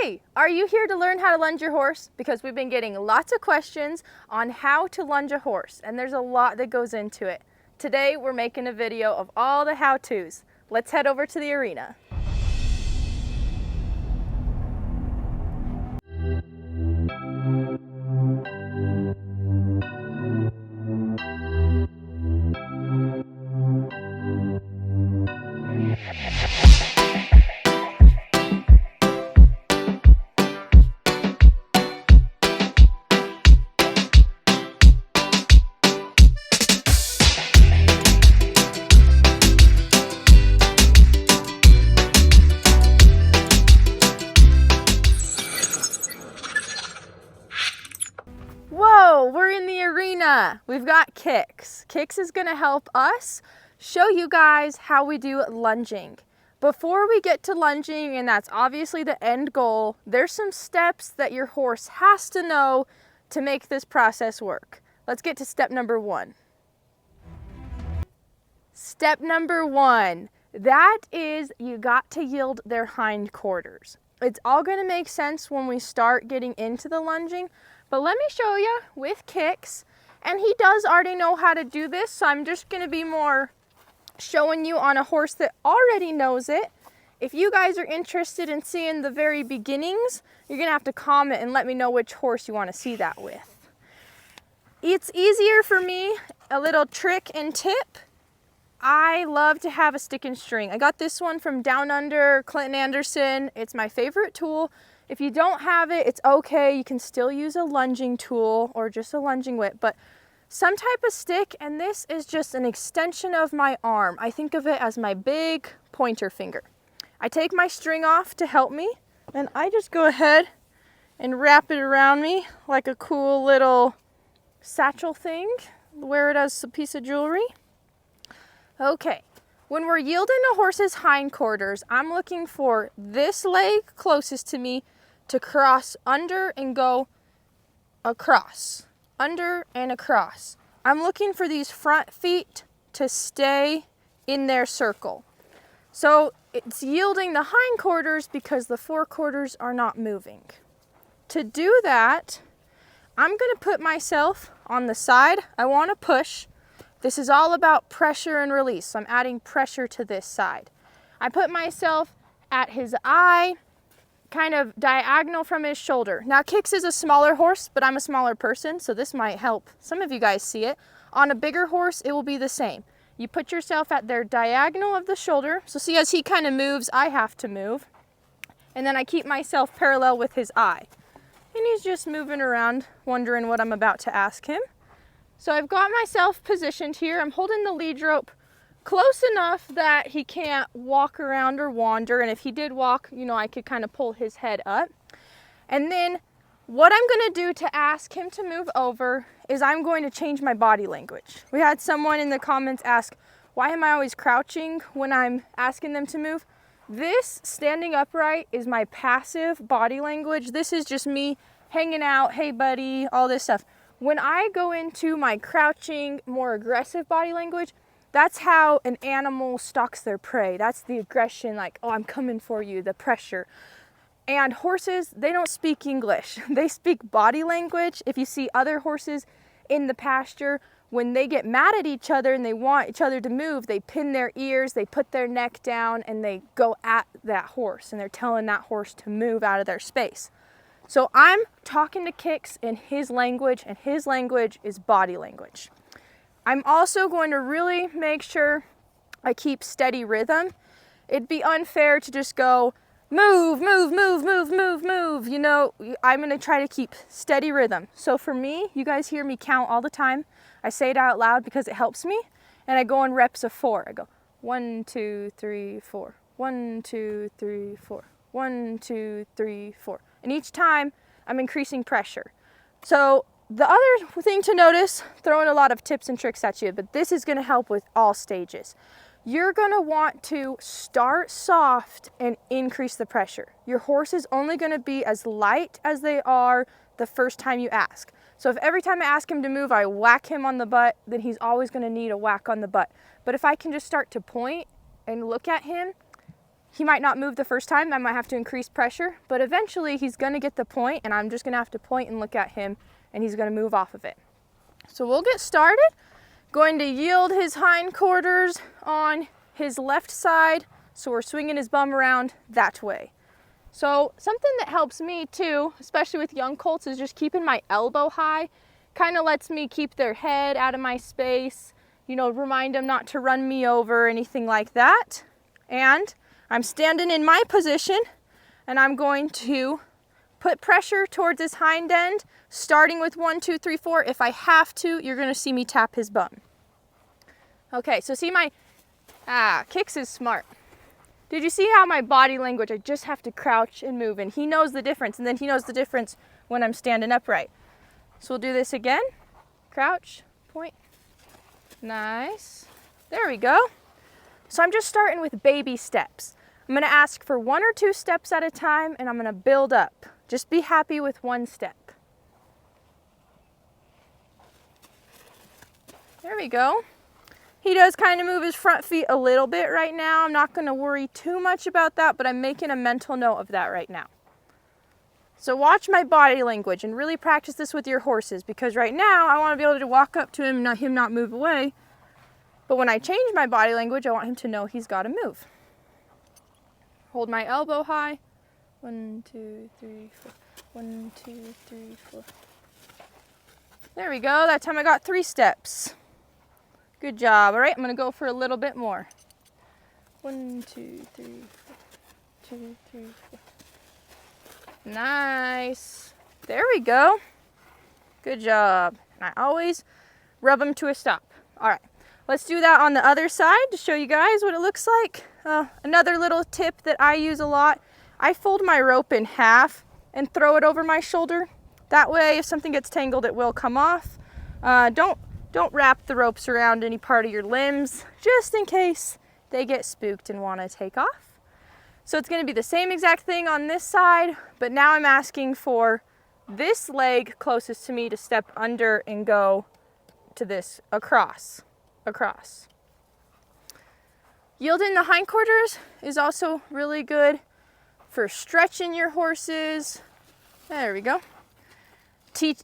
Hey, are you here to learn how to lunge your horse? Because we've been getting lots of questions on how to lunge a horse, and there's a lot that goes into it. Today, we're making a video of all the how-tos. Let's head over to the arena. Whoa, we're in the arena. We've got Kix. Kix is gonna help us show you guys how we do lunging. Before we get to lunging, and that's obviously the end goal, there's some steps that your horse has to know to make this process work. Let's get to step number one. Step number one, that is you got to yield their hindquarters. It's all gonna make sense when we start getting into the lunging, but let me show you with Kix, and he does already know how to do this, so I'm just gonna be more showing you on a horse that already knows it. If you guys are interested in seeing the very beginnings, you're gonna have to comment and let me know which horse you wanna see that with. It's easier for me, a little trick and tip. I love to have a stick and string. I got this one from Downunder, Clinton Anderson. It's my favorite tool. If you don't have it, it's okay. You can still use a lunging tool or just a lunging whip, but some type of stick, and this is just an extension of my arm. I think of it as my big pointer finger. I take my string off to help me, and I just go ahead and wrap it around me like a cool little satchel thing. Wear it as a piece of jewelry. Okay, when we're yielding a horse's hindquarters, I'm looking for this leg closest to me to cross under and go across, under and across. I'm looking for these front feet to stay in their circle. So it's yielding the hindquarters because the forequarters are not moving. To do that, I'm gonna put myself on the side. I wanna push. This is all about pressure and release, so I'm adding pressure to this side. I put myself at his eye, kind of diagonal from his shoulder. Now Kix is a smaller horse, but I'm a smaller person, so this might help. Some of you guys see it. On a bigger horse, it will be the same. You put yourself at their diagonal of the shoulder, so see as he kind of moves, I have to move. And then I keep myself parallel with his eye. And he's just moving around, wondering what I'm about to ask him. So I've got myself positioned here. I'm holding the lead rope close enough that he can't walk around or wander. And if he did walk, you know, I could kind of pull his head up. And then what I'm gonna do to ask him to move over is I'm going to change my body language. We had someone in the comments ask, why am I always crouching when I'm asking them to move? This standing upright is my passive body language. This is just me hanging out, hey buddy, all this stuff. When I go into my crouching, more aggressive body language, that's how an animal stalks their prey. That's the aggression, like, oh, I'm coming for you, the pressure. And horses, they don't speak English. They speak body language. If you see other horses in the pasture, when they get mad at each other and they want each other to move, they pin their ears, they put their neck down, and they go at that horse, and they're telling that horse to move out of their space. So I'm talking to Kix in his language, and his language is body language. I'm also going to really make sure I keep steady rhythm. It'd be unfair to just go, move, move, move, move, move, move. You know, I'm gonna try to keep steady rhythm. So for me, you guys hear me count all the time. I say it out loud because it helps me, and I go in reps of 4. I go 1, 2, 3, 4, 1, 2, 3, 4, 1, 2, 3, 4. And each time I'm increasing pressure. So the other thing to notice, throwing a lot of tips and tricks at you, but this is gonna help with all stages. You're gonna want to start soft and increase the pressure. Your horse is only gonna be as light as they are the first time you ask. So if every time I ask him to move, I whack him on the butt, then he's always gonna need a whack on the butt. But if I can just start to point and look at him, He might not move the first time, I might have to increase pressure, but eventually he's gonna get the point and I'm just gonna have to point and look at him and he's gonna move off of it. So we'll get started. Going to yield his hindquarters on his left side, so we're swinging his bum around that way. So something that helps me too, especially with young colts, is just keeping my elbow high. Kind of lets me keep their head out of my space, you know, remind them not to run me over or anything like that. And I'm standing in my position and I'm going to put pressure towards his hind end, starting with 1, 2, 3, 4. If I have to, you're gonna see me tap his bum. Okay, so see my, Kix is smart. Did you see how my body language, I just have to crouch and move, and he knows the difference, and then he knows the difference when I'm standing upright. So we'll do this again. Crouch, point. Nice. There we go. So I'm just starting with baby steps. I'm gonna ask for 1 or 2 steps at a time, and I'm gonna build up. Just be happy with 1 step. There we go. He does kind of move his front feet a little bit right now. I'm not gonna worry too much about that, but I'm making a mental note of that right now. So watch my body language and really practice this with your horses, because right now I want to be able to walk up to him and him not move away. But when I change my body language, I want him to know he's got to move. Hold my elbow high. 1, 2, 3, 4. 1, 2, 3, 4. There we go. That time I got 3 steps. Good job. All right, I'm going to go for a little bit more. 1, 2, 3, 4. 2, 3, 4. Nice. There we go. Good job. And I always rub them to a stop. All right, let's do that on the other side to show you guys what it looks like. Another little tip that I use a lot, I fold my rope in half and throw it over my shoulder. That way, if something gets tangled, it will come off. Don't wrap the ropes around any part of your limbs, just in case they get spooked and want to take off. So it's going to be the same exact thing on this side, but now I'm asking for this leg closest to me to step under and go to this across. Yielding the hindquarters is also really good for stretching your horses. There we go.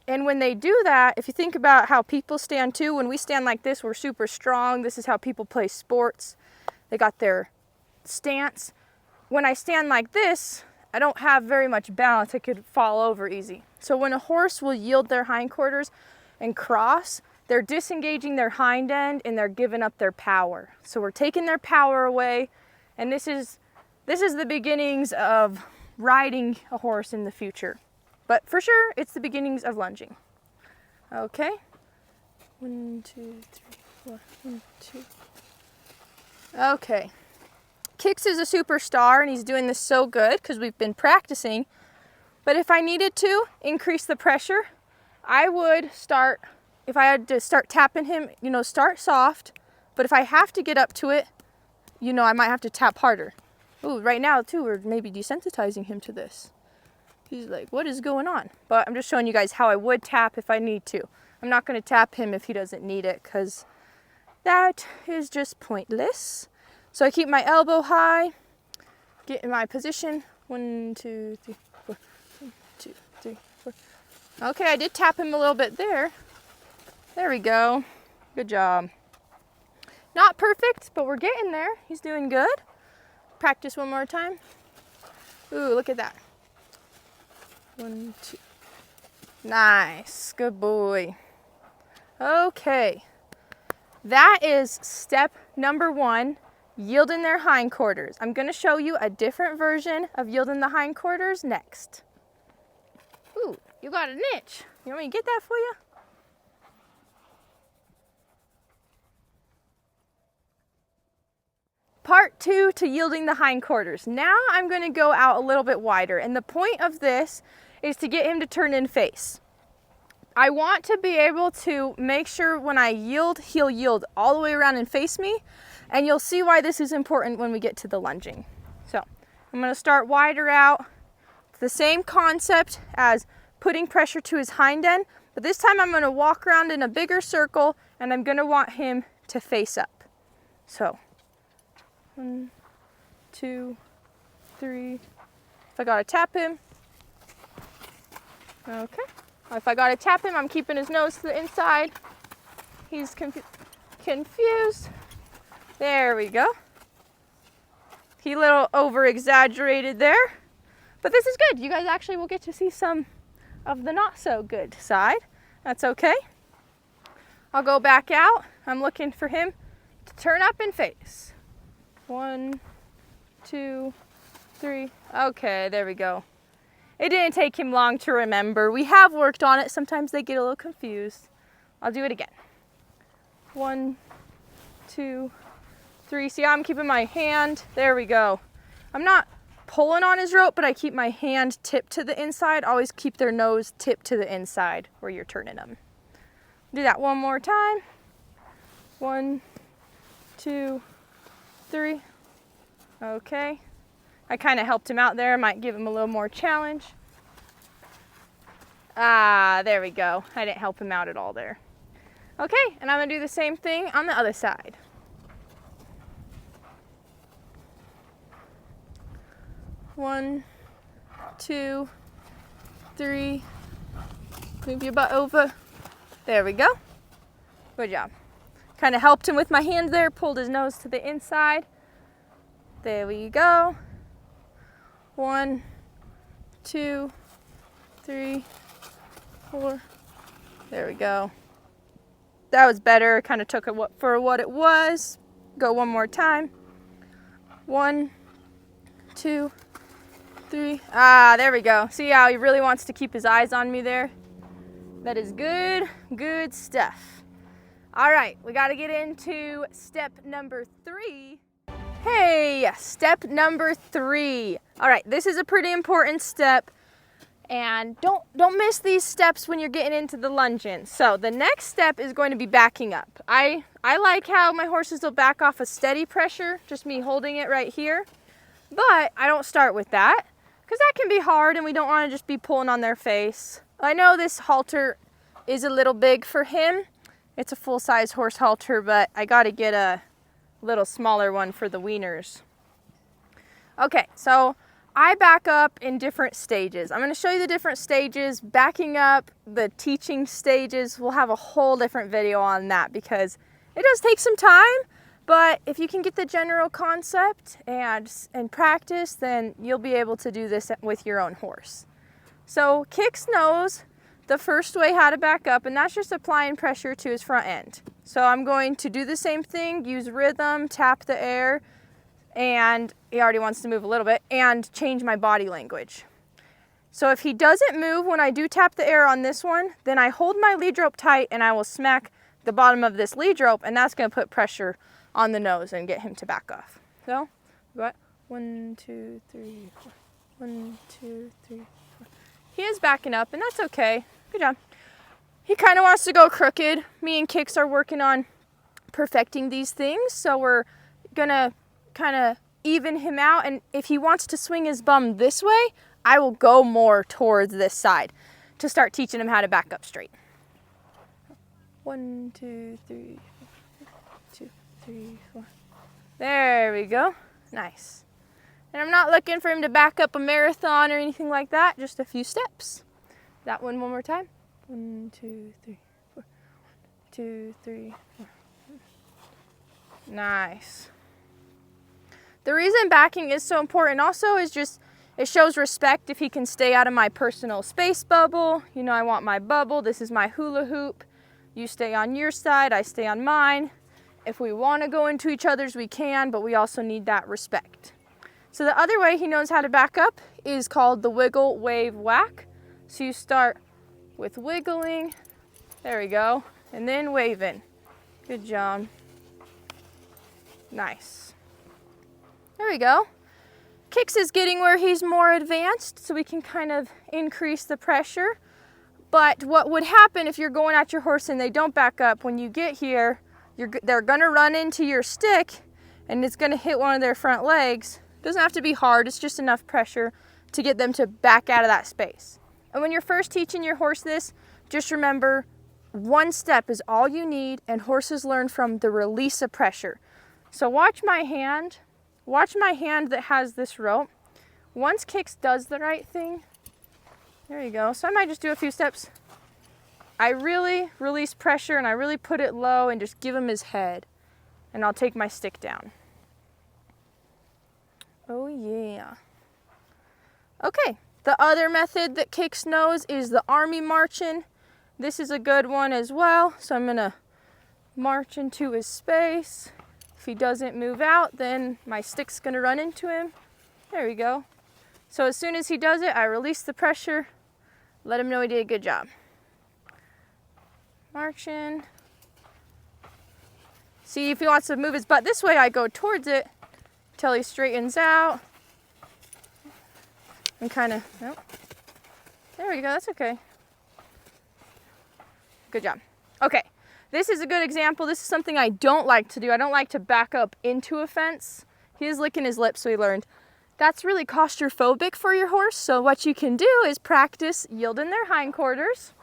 And when they do that, if you think about how people stand too, when we stand like this, we're super strong. This is how people play sports. They got their stance. When I stand like this, I don't have very much balance. I could fall over easy. So when a horse will yield their hindquarters and cross, they're disengaging their hind end and they're giving up their power. So we're taking their power away, and this is the beginnings of riding a horse in the future. But for sure, it's the beginnings of lunging. Okay. 1, 2, 3, 4. 1, 2. Okay. Kix is a superstar and he's doing this so good because we've been practicing. But if I needed to increase the pressure, I would start, if I had to start tapping him, you know, start soft. But if I have to get up to it, you know, I might have to tap harder. Ooh, right now too, we're maybe desensitizing him to this. He's like, what is going on? But I'm just showing you guys how I would tap if I need to. I'm not going to tap him if he doesn't need it, because that is just pointless. So I keep my elbow high, get in my position. 1, 2, 3, 4. 1, 2, 3, 4. Okay, I did tap him a little bit there. There we go. Good job. Not perfect, but we're getting there. He's doing good. Practice one more time. Ooh, look at that. 1, 2. Nice. Good boy. Okay. That is step number 1. Yielding their hindquarters. I'm going to show you a different version of yielding the hindquarters next. Ooh, you got an itch. You want me to get that for you? Part 2 to yielding the hindquarters. Now I'm going to go out a little bit wider, and the point of this is to get him to turn in face. I want to be able to make sure when I yield, he'll yield all the way around and face me. And you'll see why this is important when we get to the lunging. So I'm going to start wider out. It's the same concept as putting pressure to his hind end, but this time I'm going to walk around in a bigger circle and I'm going to want him to face up. So 1, 2, 3. If I gotta tap him. Okay. If I gotta tap him, I'm keeping his nose to the inside. He's confused. There we go. He a little over exaggerated there, but this is good. You guys actually will get to see some of the not so good side. That's okay. I'll go back out. I'm looking for him to turn up and face. 1, 2, 3. Okay, there we go. It didn't take him long to remember. We have worked on it. Sometimes they get a little confused. I'll do it again. 1, 2, 3. See how I'm keeping my hand? There we go. I'm not pulling on his rope, but I keep my hand tipped to the inside. Always keep their nose tipped to the inside where you're turning them. Do that one more time. 1, 2, 3. Okay. I kind of helped him out there. Might give him a little more challenge. Ah, there we go. I didn't help him out at all there. Okay, and I'm going to do the same thing on the other side. 1, 2, 3. Move your butt over. There we go. Good job. Kind of helped him with my hand there, pulled his nose to the inside. There we go. 1, 2, 3, 4. There we go. That was better. Kind of took it for what it was. Go one more time. 1, 2, 3. Ah, there we go. See how he really wants to keep his eyes on me there? That is good, good stuff. All right, we got to get into step number 3. Hey, step number 3. All right, this is a pretty important step, and don't miss these steps when you're getting into the lunging. So the next step is going to be backing up. I like how my horses will back off a steady pressure, just me holding it right here, but I don't start with that because that can be hard and we don't want to just be pulling on their face. I know this halter is a little big for him. It's a full-size horse halter, but I got to get a little smaller one for the weaners. Okay, so I back up in different stages. I'm going to show you the different stages, backing up, the teaching stages. We'll have a whole different video on that because it does take some time, but if you can get the general concept and practice, then you'll be able to do this with your own horse. So Kix knows the first way how to back up, and that's just applying pressure to his front end. So I'm going to do the same thing, use rhythm, tap the air, and he already wants to move a little bit, and change my body language. So if he doesn't move when I do tap the air on this one, then I hold my lead rope tight and I will smack the bottom of this lead rope, and that's going to put pressure on the nose and get him to back off. So, we got 1, 2, 3, 4. 1, 2, 3, 4. He is backing up, and that's okay. Good job. He kind of wants to go crooked. Me and Kix are working on perfecting these things, so we're gonna kind of even him out, and if he wants to swing his bum this way, I will go more towards this side to start teaching him how to back up straight. 1, 2, 3, 4. 2, 3, 4. There we go. Nice. And I'm not looking for him to back up a marathon or anything like that, just a few steps. That one more time. 1, 2, 3, 4. 1, 2, 3, 4. Nice. The reason backing is so important also is just it shows respect if he can stay out of my personal space bubble. You know, I want my bubble. This is my hula hoop. You stay on your side, I stay on mine. If we want to go into each other's, we can, but we also need that respect. So the other way he knows how to back up is called the wiggle, wave, whack. So you start with wiggling, there we go, and then waving. Good job. Nice. There we go. Kix is getting where he's more advanced, so we can kind of increase the pressure. But what would happen if you're going at your horse and they don't back up, when you get here, they're gonna run into your stick and it's gonna hit one of their front legs. It doesn't have to be hard, it's just enough pressure to get them to back out of that space. And when you're first teaching your horse this, just remember, one step is all you need, and horses learn from the release of pressure. So watch my hand that has this rope. once Kix does the right thing, there you go. So I might just do a few steps. I really release pressure and I really put it low and just give him his head. And I'll take my stick down. Oh yeah. Okay, the other method that Kix knows is the army marching. This is a good one as well. So I'm gonna march into his space. If he doesn't move out, then my stick's gonna run into him. There we go. So as soon as he does it, I release the pressure, let him know he did a good job. Marching. See, if he wants to move his butt this way, I go towards it until he straightens out. And kind of, nope. There we go, that's okay. Good job. Okay, this is a good example. This is something I don't like to do. I don't like to back up into a fence. He is licking his lips, so he learned. That's really claustrophobic for your horse, so what you can do is practice yielding their hindquarters.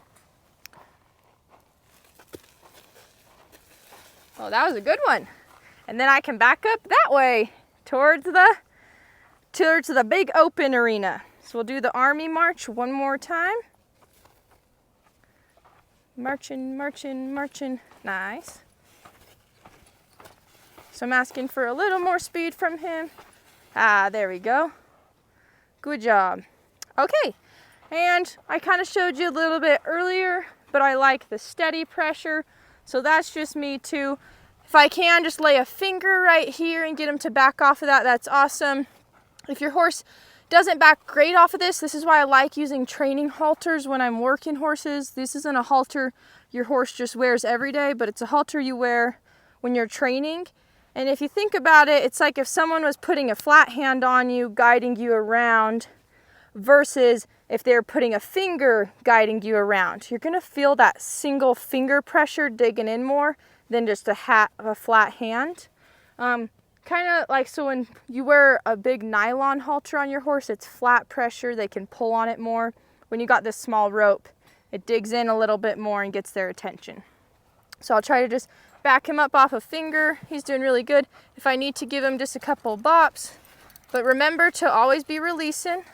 Oh, that was a good one. And then I can back up that way towards the big open arena. So we'll do the army march one more time. Marching, marching, marching. Nice. So I'm asking for a little more speed from him. Ah, there we go. Good job. Okay, and I kind of showed you a little bit earlier, but I like the steady pressure. So that's just me too. If I can, just lay a finger right here and get him to back off of that, that's awesome. If your horse doesn't back great off of this, this is why I like using training halters when I'm working horses. This isn't a halter your horse just wears every day, but it's a halter you wear when you're training. And if you think about it, it's like if someone was putting a flat hand on you, guiding you around, versus if they're putting a finger guiding you around. You're gonna feel that single finger pressure digging in more than just a flat hand. Kind of like, so when you wear a big nylon halter on your horse, it's flat pressure, they can pull on it more. When you got this small rope, it digs in a little bit more and gets their attention. So I'll try to just back him up off a finger. He's doing really good. If I need to give him just a couple bops, but remember to always be releasing.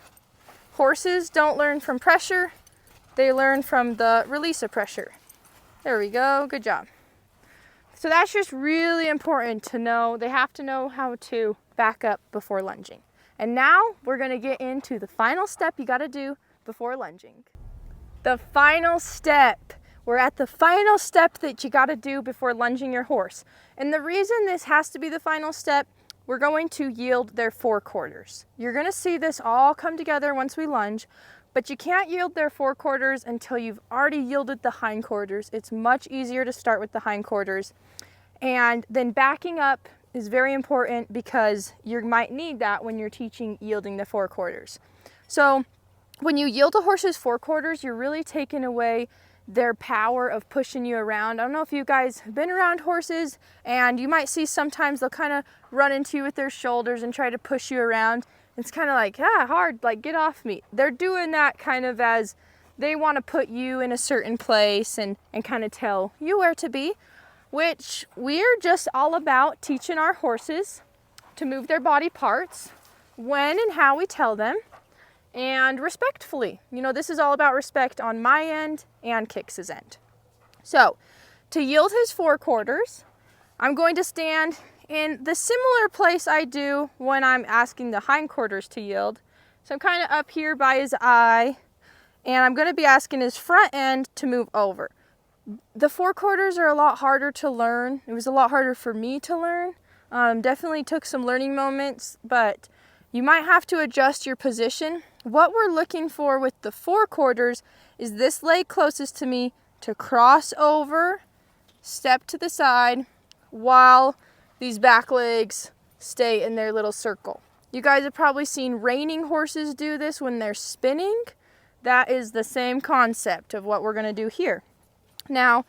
Horses don't learn from pressure, they learn from the release of pressure. There we go, good job. So that's just really important to know. They have to know how to back up before lunging. And now we're gonna get into the final step you gotta do before lunging. The final step. We're at the final step that you gotta do before lunging your horse. And the reason this has to be the final step, we're going to yield their forequarters. You're gonna see this all come together once we lunge, but you can't yield their forequarters until you've already yielded the hindquarters. It's much easier to start with the hindquarters. And then backing up is very important because you might need that when you're teaching yielding the forequarters. So when you yield a horse's forequarters, you're really taking away their power of pushing you around. I don't know if you guys have been around horses, and you might see sometimes they'll kind of run into you with their shoulders and try to push you around. It's kind of like, hard, like get off me. They're doing that kind of as they want to put you in a certain place and kind of tell you where to be, which we're just all about teaching our horses to move their body parts when and how we tell them, and respectfully. You know, this is all about respect on my end and Kix's end. So to yield his forequarters, I'm going to stand in the similar place I do when I'm asking the hindquarters to yield. So I'm kind of up here by his eye, and I'm going to be asking his front end to move over. The forequarters are a lot harder to learn. It was a lot harder for me to learn. Definitely took some learning moments, but you might have to adjust your position. What we're looking for with the forequarters is this leg closest to me to cross over, step to the side, while these back legs stay in their little circle. You guys have probably seen reining horses do this when they're spinning. That is the same concept of what we're going to do here. Now,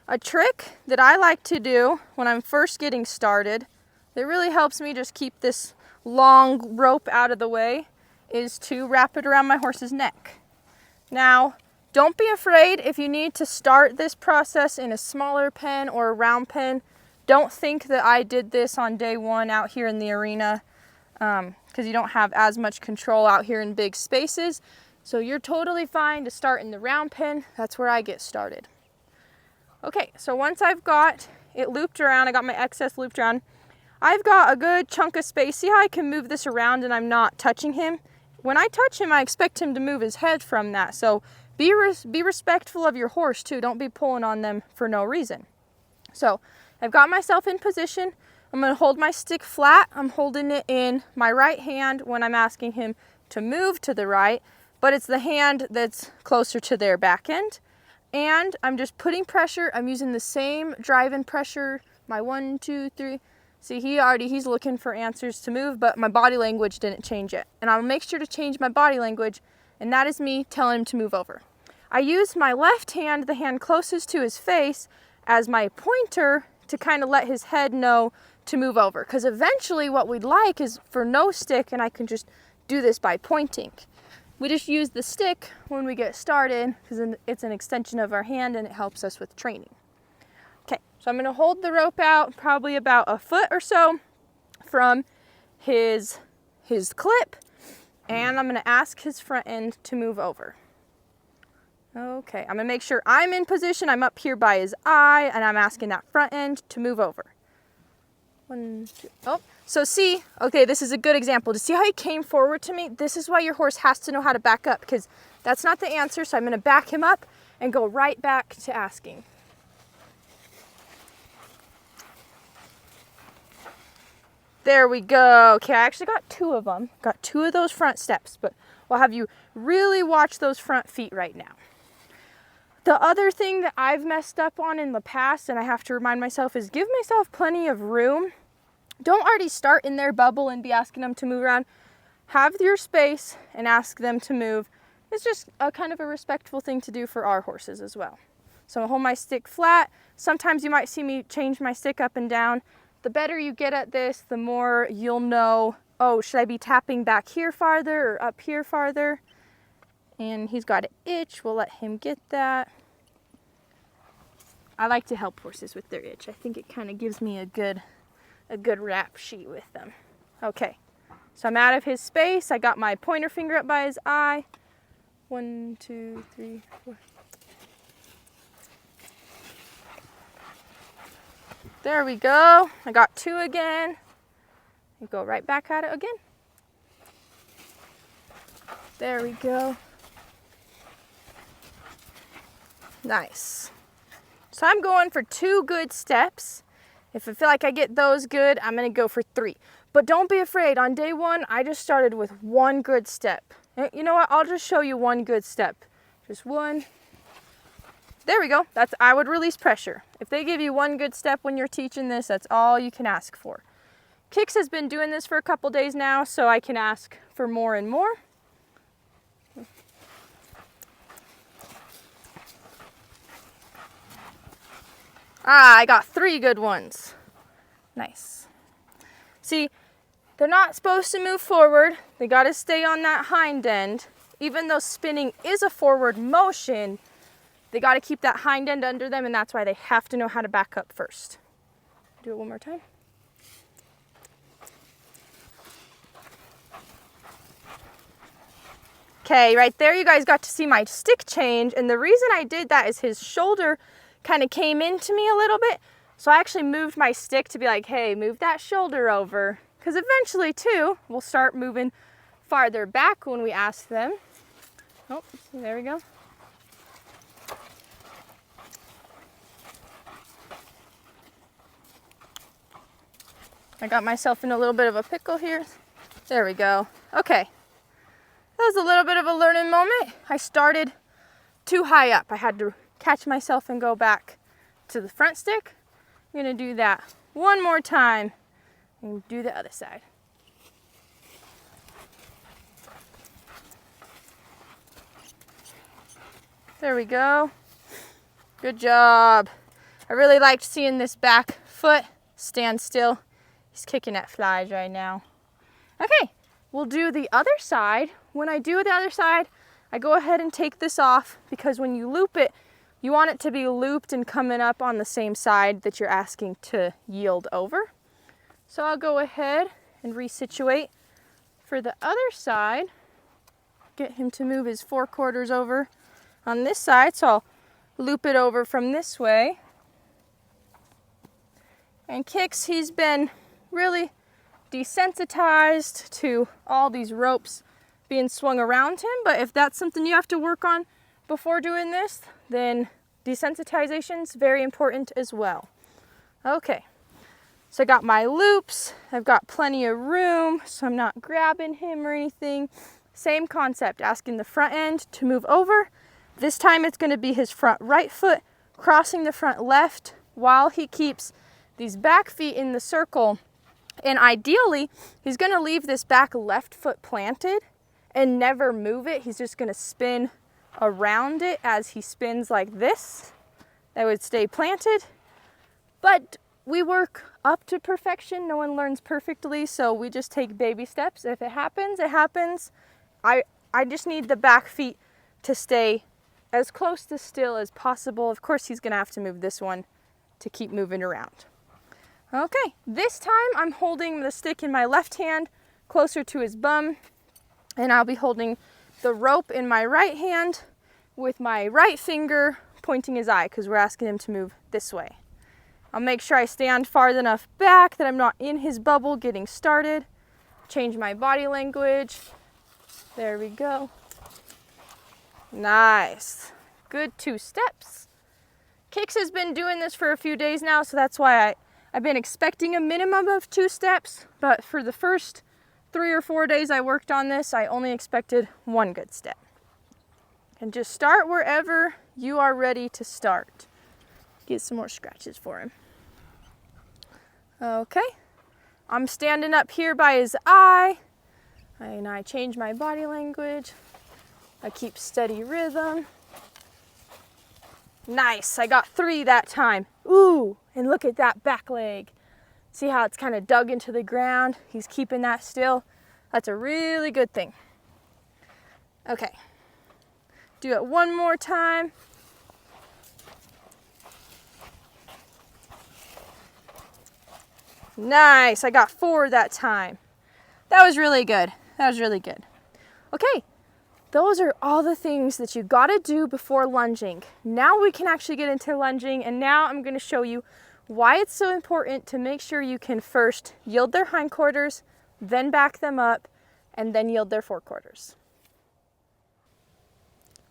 a trick that I like to do when I'm first getting started that really helps me just keep this long rope out of the way is to wrap it around my horse's neck. Now, don't be afraid if you need to start this process in a smaller pen or a round pen. Don't think that I did this on day one out here in the arena. because you don't have as much control out here in big spaces. So you're totally fine to start in the round pen. That's where I get started. Okay, so once I've got it looped around, I got my excess looped around, I've got a good chunk of space. See how I can move this around and I'm not touching him? When I touch him, I expect him to move his head from that. So be respectful of your horse too. Don't be pulling on them for no reason. So I've got myself in position. I'm going to hold my stick flat. I'm holding it in my right hand when I'm asking him to move to the right, but it's the hand that's closer to their back end. And I'm just putting pressure. I'm using the same drive-in pressure, my 1, 2, 3. See, he's looking for answers to move, but my body language didn't change it. And I'll make sure to change my body language, and that is me telling him to move over. I use my left hand, the hand closest to his face, as my pointer to kind of let his head know to move over. Because eventually what we'd like is for no stick, and I can just do this by pointing. We just use the stick when we get started because it's an extension of our hand and it helps us with training. Okay, so I'm going to hold the rope out probably about a foot or so from his clip, and I'm going to ask his front end to move over. Okay, I'm going to make sure I'm in position. I'm up here by his eye, and I'm asking that front end to move over. 1, 2, oh. So see, okay, this is a good example. To see how he came forward to me, this is why your horse has to know how to back up, because that's not the answer. So I'm going to back him up and go right back to asking. There we go. Okay, I actually got 2 of them. Got 2 of those front steps, but we'll have you really watch those front feet right now. The other thing that I've messed up on in the past, and I have to remind myself, is give myself plenty of room. Don't already start in their bubble and be asking them to move around. Have your space and ask them to move. It's just a kind of a respectful thing to do for our horses as well. So I'll hold my stick flat. Sometimes you might see me change my stick up and down. The better you get at this, the more you'll know, oh, should I be tapping back here farther or up here farther? And he's got an itch. We'll let him get that. I like to help horses with their itch. I think it kind of gives me a good rap sheet with them. Okay, so I'm out of his space. I got my pointer finger up by his eye. 1, 2, 3, 4. There we go. I got 2 again. You go right back at it again. There we go. Nice. So I'm going for 2 good steps. If I feel like I get those good, I'm going to go for 3. But don't be afraid. On day 1, I just started with 1 good step. You know what? I'll just show you 1 good step. Just 1. There we go. I would release pressure. If they give you 1 good step when you're teaching this, that's all you can ask for. Kix has been doing this for a couple days now, so I can ask for more and more. I got 3 good ones. Nice. See, they're not supposed to move forward. They got to stay on that hind end. Even though spinning is a forward motion, they got to keep that hind end under them, and that's why they have to know how to back up first. Do it one more time. Okay, right there you guys got to see my stick change, and the reason I did that is his shoulder kind of came into me a little bit, so I actually moved my stick to be like, hey, move that shoulder over, because eventually too we'll start moving farther back when we ask them. Oh, there we go. I got myself in a little bit of a pickle here. There we go. Okay, that was a little bit of a learning moment. I started too high up. I had to catch myself and go back to the front stick. I'm gonna do that 1 more time and do the other side. There we go. Good job. I really liked seeing this back foot stand still. He's kicking at flies right now. Okay, we'll do the other side. When I do the other side, I go ahead and take this off, because when you loop it, you want it to be looped and coming up on the same side that you're asking to yield over. So I'll go ahead and resituate for the other side, get him to move his forequarters over on this side. So I'll loop it over from this way. And Kix, he's been really desensitized to all these ropes being swung around him, but if that's something you have to work on before doing this, then desensitization is very important as well. Okay, so I got my loops, I've got plenty of room, so I'm not grabbing him or anything. Same concept, asking the front end to move over. This time it's going to be his front right foot crossing the front left while he keeps these back feet in the circle. And ideally, he's going to leave this back left foot planted and never move it. He's just going to spin around it as he spins like this. That would stay planted. But we work up to perfection. No one learns perfectly, so we just take baby steps. If it happens, it happens. I just need the back feet to stay as close to still as possible. Of course, he's going to have to move this one to keep moving around. Okay, this time I'm holding the stick in my left hand closer to his bum, and I'll be holding the rope in my right hand with my right finger pointing his eye because we're asking him to move this way. I'll make sure I stand far enough back that I'm not in his bubble getting started. Change my body language. There we go. Nice. Good 2 steps. Kix has been doing this for a few days now, so that's why I've been expecting a minimum of 2 steps, but for the first 3 or 4 days I worked on this, I only expected 1 good step. And just start wherever you are ready to start. Get some more scratches for him. Okay, I'm standing up here by his eye, and I change my body language. I keep steady rhythm. Nice, I got 3 that time. Ooh, and look at that back leg. See how it's kind of dug into the ground? He's keeping that still. That's a really good thing. Okay, do it one more time. Nice, I got 4 that time. That was really good. That was really good. Okay, those are all the things that you gotta do before lunging. Now we can actually get into lunging, and now I'm gonna show you why it's so important to make sure you can first yield their hindquarters, then back them up, and then yield their forequarters.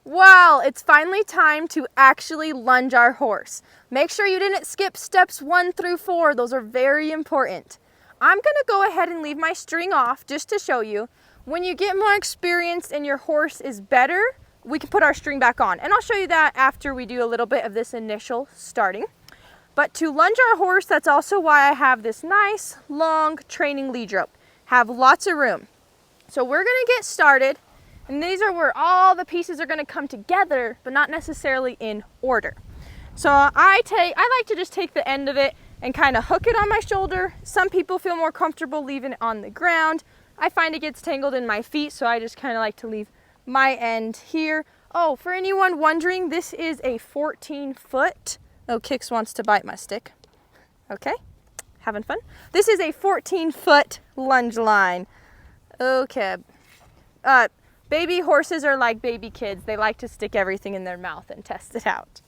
Well, it's finally time to actually lunge our horse. Make sure you didn't skip steps 1 through 4. Those are very important. I'm gonna go ahead and leave my string off just to show you. When you get more experienced and your horse is better, we can put our string back on. And I'll show you that after we do a little bit of this initial starting. But to lunge our horse, that's also why I have this nice, long training lead rope. Have lots of room. So we're gonna get started, and these are where all the pieces are gonna come together, but not necessarily in order. So I like to just take the end of it and kind of hook it on my shoulder. Some people feel more comfortable leaving it on the ground. I find it gets tangled in my feet, so I just kind of like to leave my end here. Oh, for anyone wondering, this is a 14-foot. Oh, Kix wants to bite my stick. Okay, having fun. This is a 14-foot lunge line. Okay. Baby horses are like baby kids. They like to stick everything in their mouth and test it out.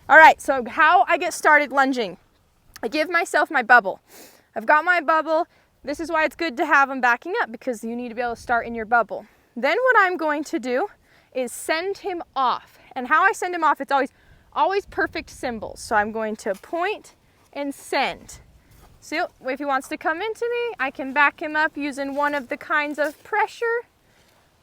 All right, so how I get started lunging. I give myself my bubble. I've got my bubble. This is why it's good to have them backing up, because you need to be able to start in your bubble. Then what I'm going to do is send him off. And how I send him off, it's always perfect symbols. So I'm going to point and send. So if he wants to come into me, I can back him up using one of the kinds of pressure.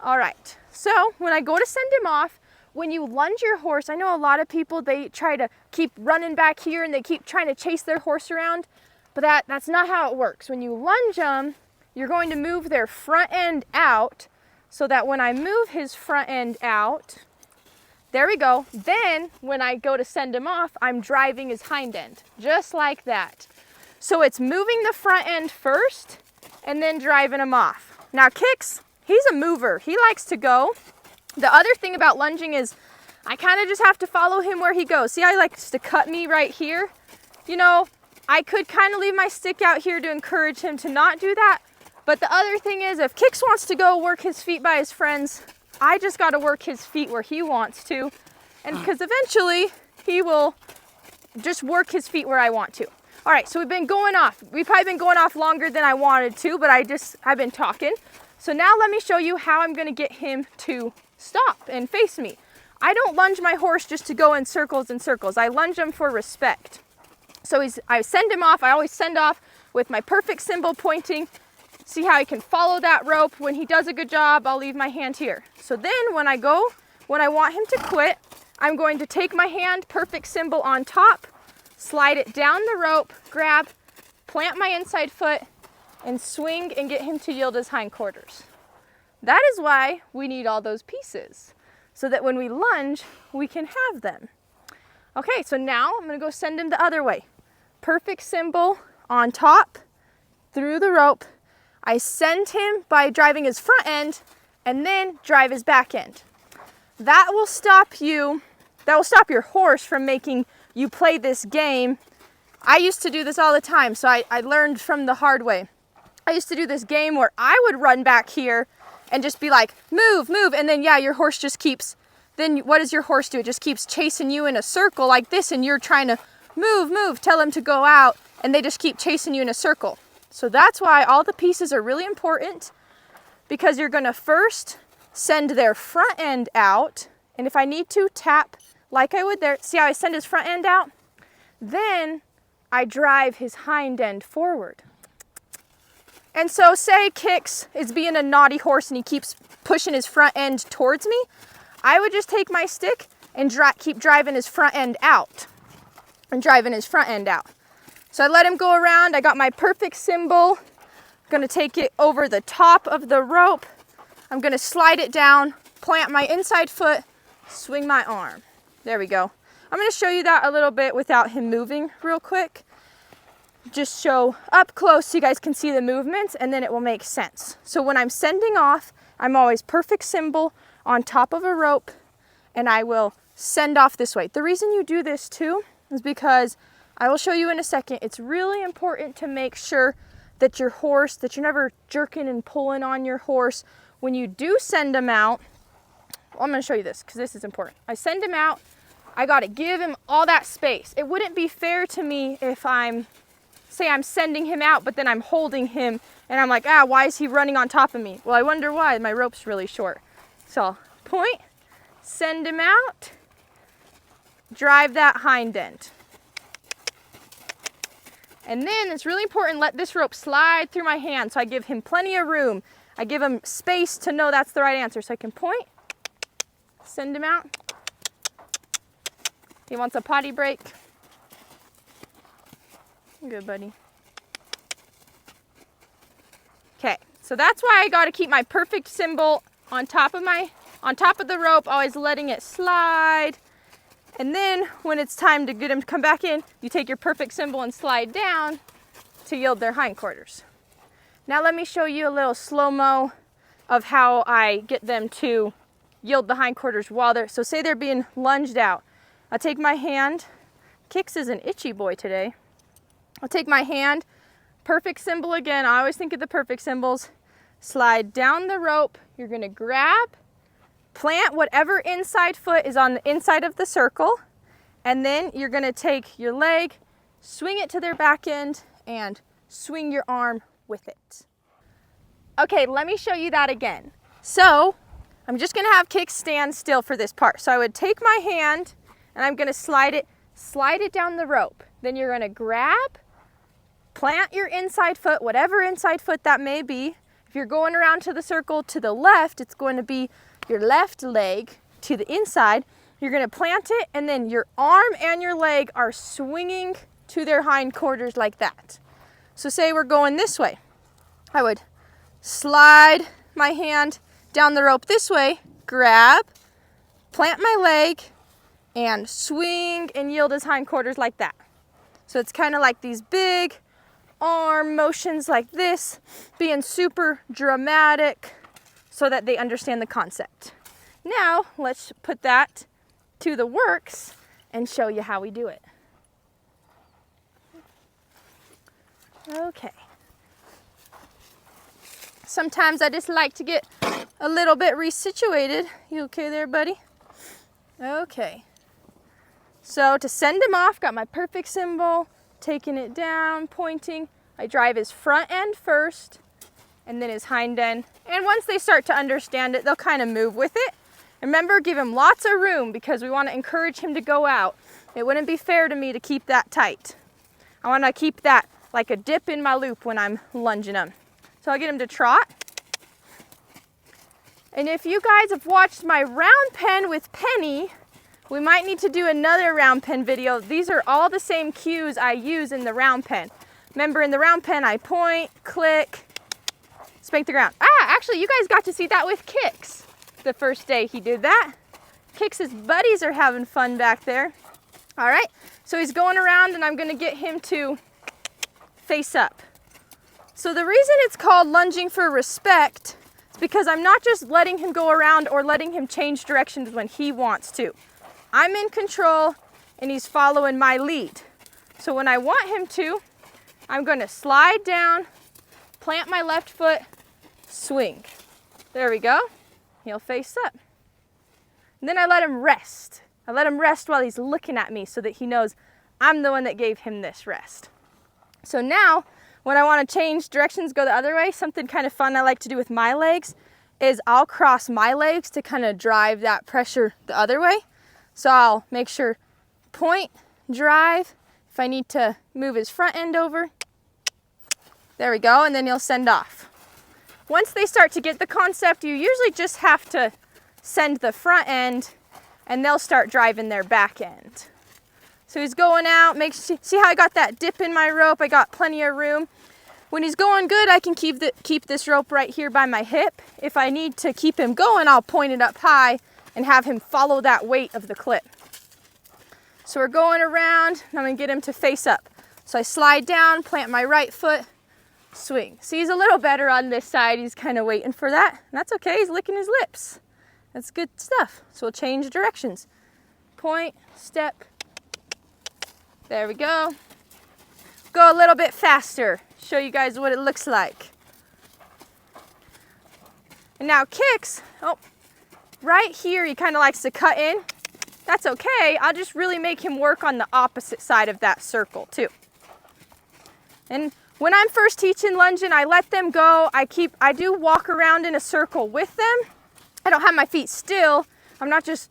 All right, so when I go to send him off, when you lunge your horse, I know a lot of people, they try to keep running back here and they keep trying to chase their horse around, but that's not how it works. When you lunge them, you're going to move their front end out so that when I move his front end out, there we go. Then when I go to send him off, I'm driving his hind end, just like that. So it's moving the front end first and then driving him off. Now Kix, he's a mover. He likes to go. The other thing about lunging is I kind of just have to follow him where he goes. See how he likes to cut me right here? You know, I could kind of leave my stick out here to encourage him to not do that, But the other thing is, if Kix wants to go work his feet by his friends, I just got to work his feet where he wants to. And because eventually he will just work his feet where I want to. All right, so we've been going off. We've probably been going off longer than I wanted to, but I've been talking. So now let me show you how I'm going to get him to stop and face me. I don't lunge my horse just to go in circles and circles. I lunge him for respect. So I send him off. I always send off with my perfect symbol pointing. See how he can follow that rope. When he does a good job, I'll leave my hand here. So then when I want him to quit, I'm going to take my hand, perfect symbol on top, slide it down the rope, grab, plant my inside foot, and swing and get him to yield his hindquarters. That is why we need all those pieces, so that when we lunge, we can have them. Okay, so now I'm gonna go send him the other way. Perfect symbol on top, through the rope. I send him by driving his front end and then drive his back end. That will stop your horse from making you play this game. I used to do this all the time, so I learned from the hard way. I used to do this game where I would run back here and just be like, move, move, and then yeah, your horse just keeps, then what does your horse do? It just keeps chasing you in a circle like this, and you're trying to move, move, tell them to go out, and they just keep chasing you in a circle. So that's why all the pieces are really important, because you're gonna first send their front end out, and if I need to, tap like I would there. See how I send his front end out? Then I drive his hind end forward. And so say Kix is being a naughty horse and he keeps pushing his front end towards me, I would just take my stick and keep driving his front end out. So I let him go around. I got my perfect symbol. I'm gonna take it over the top of the rope. I'm gonna slide it down, plant my inside foot, swing my arm. There we go. I'm gonna show you that a little bit without him moving real quick. Just show up close so you guys can see the movements, and then it will make sense. So when I'm sending off, I'm always perfect symbol on top of a rope, and I will send off this way. The reason you do this too is because I will show you in a second. It's really important to make sure that your horse, that you're never jerking and pulling on your horse. When you do send him out, well, I'm gonna show you this because this is important. I send him out, I gotta give him all that space. It wouldn't be fair to me if I'm sending him out, but then I'm holding him and I'm like, why is he running on top of me? Well, I wonder why. My rope's really short. So point, send him out, drive that hind end. And then it's really important, let this rope slide through my hand so I give him plenty of room. I give him space to know that's the right answer. So I can point, send him out. He wants a potty break. Good, buddy. Okay, so that's why I gotta keep my perfect symbol on top of the rope, always letting it slide. And then when it's time to get him to come back in, you take your perfect symbol and slide down to yield their hindquarters. Now let me show you a little slow-mo of how I get them to yield the hindquarters while so say they're being lunged out. I'll take my hand. Kix is an itchy boy today. I'll take my hand, perfect symbol again. I always think of the perfect symbols. Slide down the rope. You're gonna grab, plant whatever inside foot is on the inside of the circle, and then you're gonna take your leg, swing it to their back end, and swing your arm with it. Okay, let me show you that again. So I'm just gonna have Kix stand still for this part. So I would take my hand and I'm gonna slide it down the rope. Then you're gonna grab, plant your inside foot, whatever inside foot that may be. If you're going around to the circle to the left, it's going to be your left leg to the inside. You're gonna plant it, and then your arm and your leg are swinging to their hindquarters like that. So say we're going this way. I would slide my hand down the rope this way, grab, plant my leg, and swing and yield his hindquarters like that. So it's kind of like these big arm motions like this, being super dramatic so that they understand the concept. Now let's put that to the works and show you how we do it. Okay. Sometimes I just like to get a little bit resituated. You okay there, buddy? Okay. So to send him off, got my perfect symbol, taking it down, pointing. I drive his front end first and then his hind end. And once they start to understand it, they'll kind of move with it. Remember, give him lots of room because we want to encourage him to go out. It wouldn't be fair to me to keep that tight. I want to keep that like a dip in my loop when I'm lunging him. So I'll get him to trot. And if you guys have watched my round pen with Penny, we might need to do another round pen video. These are all the same cues I use in the round pen. Remember, in the round pen, I point, click, spank the ground. Actually, you guys got to see that with Kix the first day he did that. Kix's buddies are having fun back there. All right, so he's going around and I'm gonna get him to face up. So the reason it's called lunging for respect is because I'm not just letting him go around or letting him change directions when he wants to. I'm in control and he's following my lead. So when I want him to, I'm gonna slide down, plant my left foot, swing. There we go. He'll face up. And then I let him rest. I let him rest while he's looking at me so that he knows I'm the one that gave him this rest. So now, when I want to change directions, go the other way, something kind of fun I like to do with my legs is I'll cross my legs to kind of drive that pressure the other way. So I'll make sure point, drive. If I need to move his front end over, there we go, and then he'll send off. Once they start to get the concept, you usually just have to send the front end and they'll start driving their back end. So he's going out, see how I got that dip in my rope? I got plenty of room. When he's going good, I can keep this rope right here by my hip. If I need to keep him going, I'll point it up high and have him follow that weight of the clip. So we're going around, and I'm gonna get him to face up. So I slide down, plant my right foot, swing. See, he's a little better on this side. He's kind of waiting for that. And that's okay, he's licking his lips. That's good stuff. So we'll change directions. Point, step. There we go. Go a little bit faster. Show you guys what it looks like. And now Kix, right here he kind of likes to cut in. That's okay. I'll just really make him work on the opposite side of that circle too. And when I'm first teaching lunging, I let them go. I do walk around in a circle with them. I don't have my feet still. I'm not just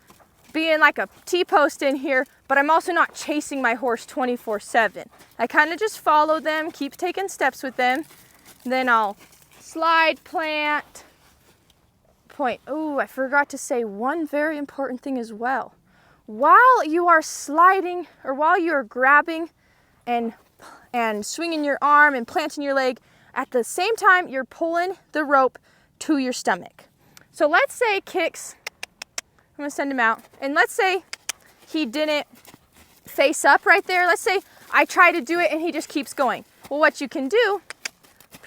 being like a T-post in here, but I'm also not chasing my horse 24/7. I kind of just follow them, keep taking steps with them. Then I'll slide, plant, point. Oh, I forgot to say one very important thing as well. While you are sliding or while you're grabbing and swinging your arm and planting your leg, at the same time you're pulling the rope to your stomach. So let's say Kix, I'm gonna send him out, and let's say he didn't face up right there. Let's say I try to do it and he just keeps going. Well, what you can do,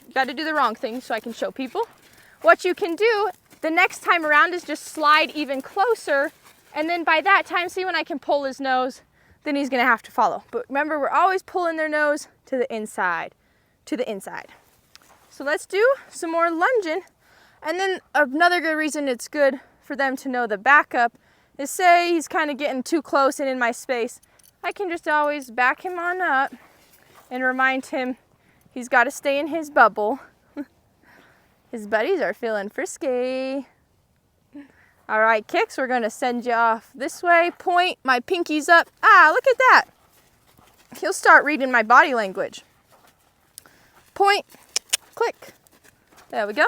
you got to do the wrong thing so I can show people. What you can do the next time around is just slide even closer, and then by that time, see when I can pull his nose, then he's gonna have to follow. But remember, we're always pulling their nose to the inside, So let's do some more lunging. And then another good reason it's good for them to know the backup is say he's kind of getting too close and in my space. I can just always back him on up and remind him he's got to stay in his bubble. His buddies are feeling frisky. All right, Kix, we're gonna send you off this way. Point, my pinky's up. Look at that. He'll start reading my body language. Point, click. There we go.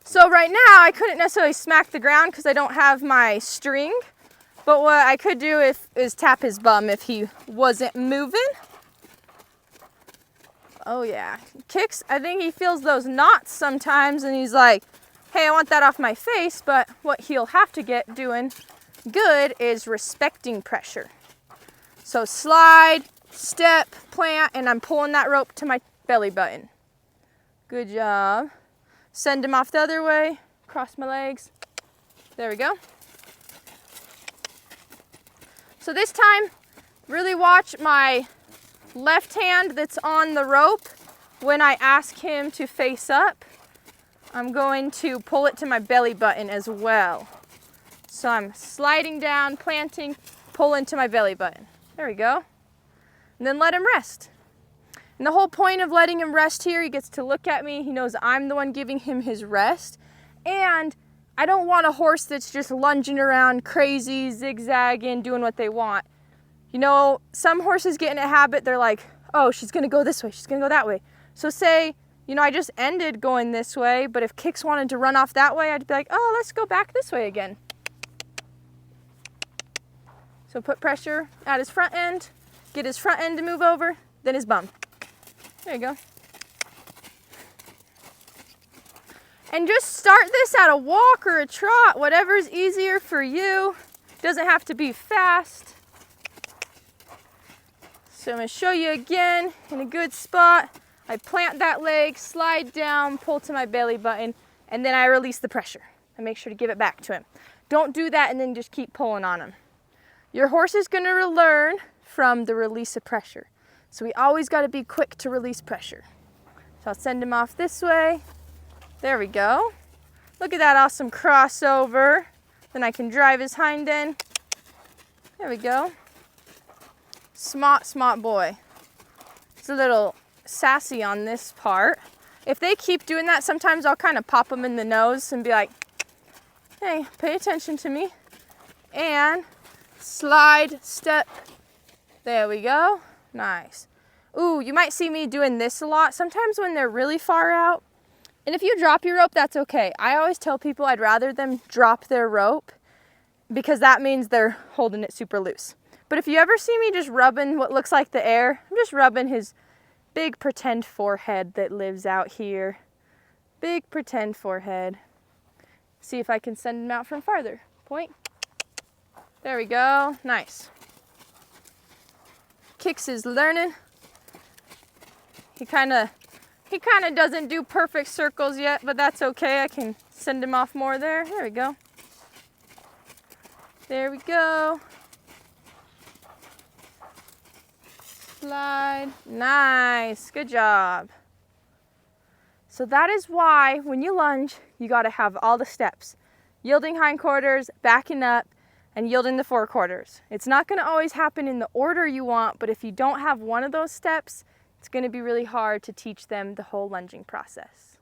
So right now, I couldn't necessarily smack the ground because I don't have my string. But what I could do is tap his bum if he wasn't moving. Oh yeah, Kix, I think he feels those knots sometimes and he's like, hey, I want that off my face, but what he'll have to get doing good is respecting pressure. So slide, step, plant, and I'm pulling that rope to my belly button. Good job. Send him off the other way, cross my legs. There we go. So this time, really watch my left hand that's on the rope when I ask him to face up, I'm going to pull it to my belly button as well. So I'm sliding down, planting, pull into my belly button. There we go. And then let him rest. And the whole point of letting him rest here, he gets to look at me. He knows I'm the one giving him his rest. And I don't want a horse that's just lunging around crazy, zigzagging, doing what they want. You know, some horses get in a habit, they're like, oh, she's gonna go this way, she's gonna go that way. So say, you know, I just ended going this way, but if Kix wanted to run off that way, I'd be like, oh, let's go back this way again. So put pressure at his front end, get his front end to move over, then his bum. There you go. And just start this at a walk or a trot, whatever's easier for you. Doesn't have to be fast. So I'm going to show you again in a good spot. I plant that leg, slide down, pull to my belly button, and then I release the pressure. I make sure to give it back to him. Don't do that and then just keep pulling on him. Your horse is going to learn from the release of pressure. So we always got to be quick to release pressure. So I'll send him off this way. There we go. Look at that awesome crossover. Then I can drive his hind end. There we go. Smart boy. It's a little sassy on this part. If they keep doing that, sometimes I'll kind of pop them in the nose and be like, hey, pay attention to me. And slide, step. There we go. Nice. Ooh, you might see me doing this a lot. Sometimes when they're really far out, and if you drop your rope, that's okay. I always tell people I'd rather them drop their rope because that means they're holding it super loose. But if you ever see me just rubbing what looks like the air, I'm just rubbing his big pretend forehead that lives out here. Big pretend forehead. See if I can send him out from farther. Point. There we go. Nice. Kix is learning. He kind of doesn't do perfect circles yet, but that's okay. I can send him off more there. There we go. There we go. Slide. Nice. Good job. So that is why when you lunge, you got to have all the steps. Yielding hindquarters, backing up, and yielding the forequarters. It's not going to always happen in the order you want, but if you don't have one of those steps, it's going to be really hard to teach them the whole lunging process.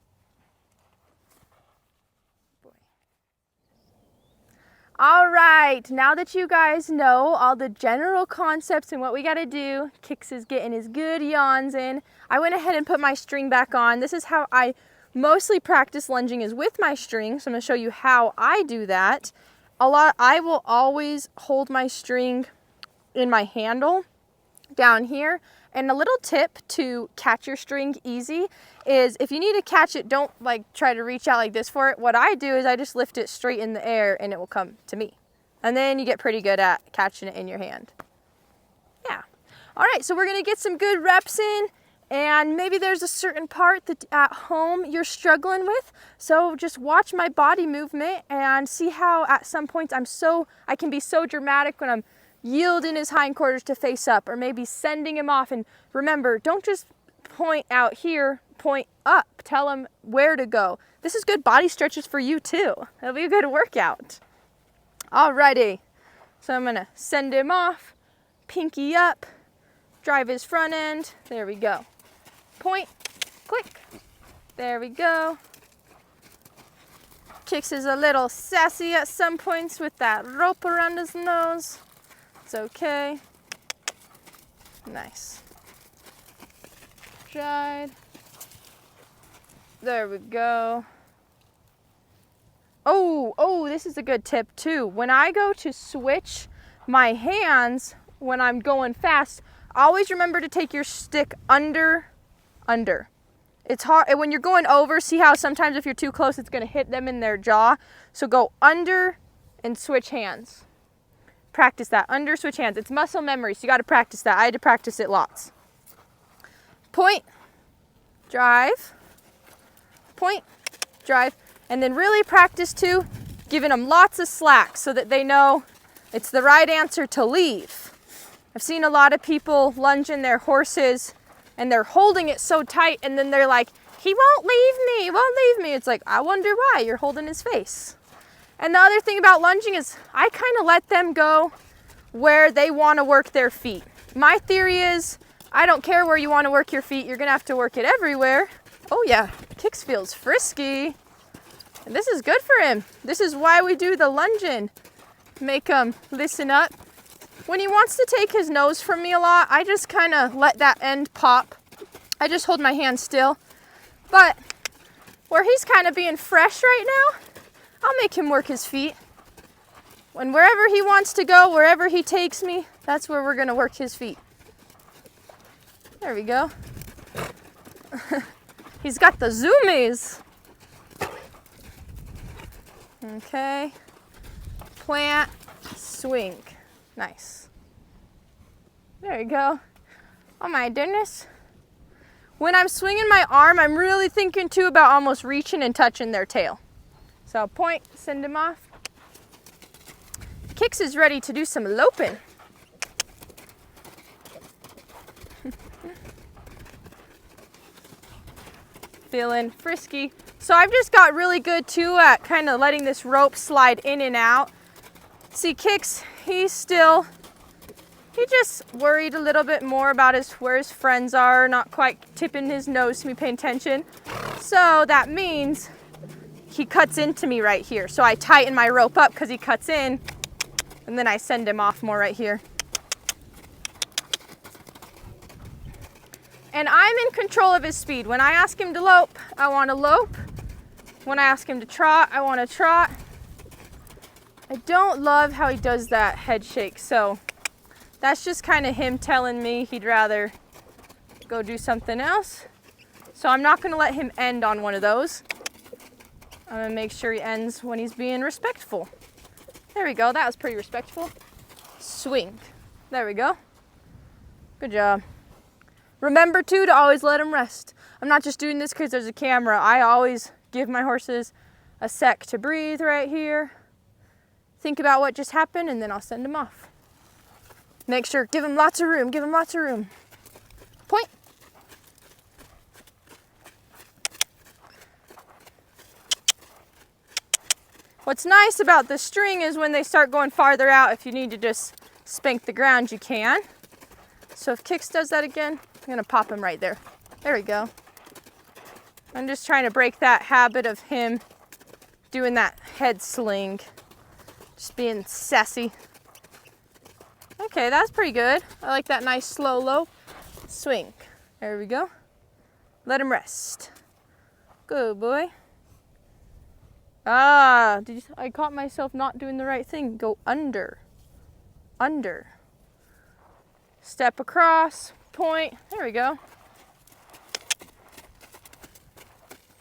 All right, now that you guys know all the general concepts and what we got to do, Kix is getting his good yawns in. I went ahead and put my string back on. This is how I mostly practice lunging, is with my string. So I'm going to show you how I do that. I will always hold my string in my handle down here. And a little tip to catch your string easy is if you need to catch it, don't like try to reach out like this for it. What I do is I just lift it straight in the air and it will come to me. And then you get pretty good at catching it in your hand. Yeah. All right, so we're gonna get some good reps in, and maybe there's a certain part that at home you're struggling with. So just watch my body movement and see how at some points I can be so dramatic when I'm yielding his hindquarters to face up, or maybe sending him off. And remember, don't just point out here, point up. Tell him where to go. This is good body stretches for you too. It'll be a good workout. Alrighty, so I'm gonna send him off, pinky up, drive his front end. There we go. Point, click. There we go. Kix is a little sassy at some points with that rope around his nose. It's okay. Nice. Stride. There we go. Oh, this is a good tip too. When I go to switch my hands when I'm going fast, always remember to take your stick under. It's hard when you're going over. See how sometimes if you're too close, it's going to hit them in their jaw. So go under and switch hands. Practice that. Under, switch hands. It's muscle memory, so you got to practice that. I had to practice it lots. Point, drive, point, drive, and then really practice too, giving them lots of slack so that they know it's the right answer to leave. I've seen a lot of people lunging their horses and they're holding it so tight, and then they're like, he won't leave me, he won't leave me. It's like, I wonder why. You're holding his face. And the other thing about lunging is I kind of let them go where they want to work their feet. My theory is, I don't care where you want to work your feet, you're gonna have to work it everywhere. Oh yeah, Kix feels frisky. And this is good for him. This is why we do the lunging. Make him listen up. When he wants to take his nose from me a lot, I just kind of let that end pop. I just hold my hand still. But where he's kind of being fresh right now, I'll make him work his feet. When wherever he wants to go, wherever he takes me, that's where we're gonna work his feet. There we go. He's got the zoomies. Okay. Plant, swing. Nice. There you go. Oh my goodness. When I'm swinging my arm, I'm really thinking too about almost reaching and touching their tail. So point, send him off. Kix is ready to do some loping. Feeling frisky. So I've just got really good too at kind of letting this rope slide in and out. See, Kix, he just worried a little bit more about where his friends are, not quite tipping his nose to me, paying attention. So that means he cuts into me right here. So I tighten my rope up because he cuts in, and then I send him off more right here. And I'm in control of his speed. When I ask him to lope, I want to lope. When I ask him to trot, I want to trot. I don't love how he does that head shake, so that's just kind of him telling me he'd rather go do something else. So I'm not going to let him end on one of those. I'm going to make sure he ends when he's being respectful. There we go. That was pretty respectful. Swing. There we go. Good job. Remember too to always let him rest. I'm not just doing this because there's a camera. I always give my horses a sec to breathe right here. Think about what just happened, and then I'll send him off. Make sure, give him lots of room, give him lots of room. Point. What's nice about the string is when they start going farther out, if you need to just spank the ground, you can. So if Kix does that again, I'm gonna pop him right there. There we go. I'm just trying to break that habit of him doing that head sling. Just being sassy. Okay, that's pretty good. I like that nice slow low. Swing. There we go. Let him rest. Good boy. Ah, I caught myself not doing the right thing. Go under. Under. Step across. Point. There we go.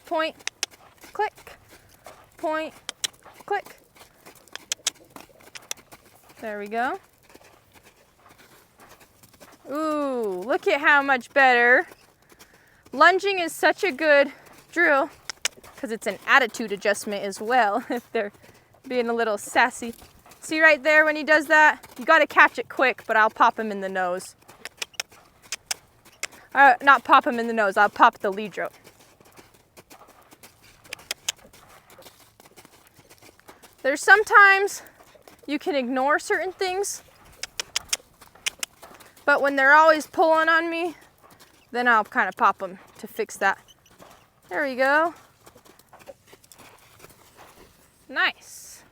Point. Click. Point. Click. There we go. Ooh, look at how much better. Lunging is such a good drill because it's an attitude adjustment as well if they're being a little sassy. See right there when he does that? You got to catch it quick, but I'll pop him in the nose. Not pop him in the nose, I'll pop the lead rope. There's sometimes you can ignore certain things, but when they're always pulling on me, then I'll kind of pop them to fix that. There we go. Nice.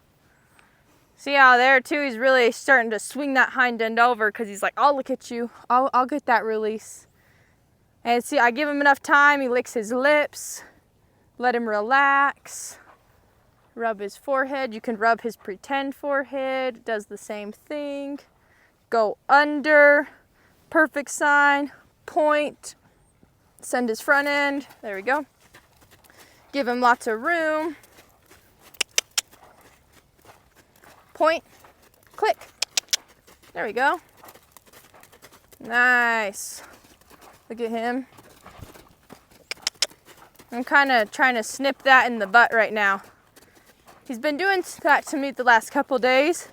See how there too, he's really starting to swing that hind end over because he's like, I'll look at you. I'll get that release. And see, I give him enough time. He licks his lips. Let him relax. Rub his forehead. You can rub his pretend forehead. It does the same thing. Go under. Perfect sign. Point. Send his front end. There we go. Give him lots of room. Point. Click. There we go. Nice. Look at him. I'm kind of trying to snip that in the butt right now. He's been doing that to me the last couple days.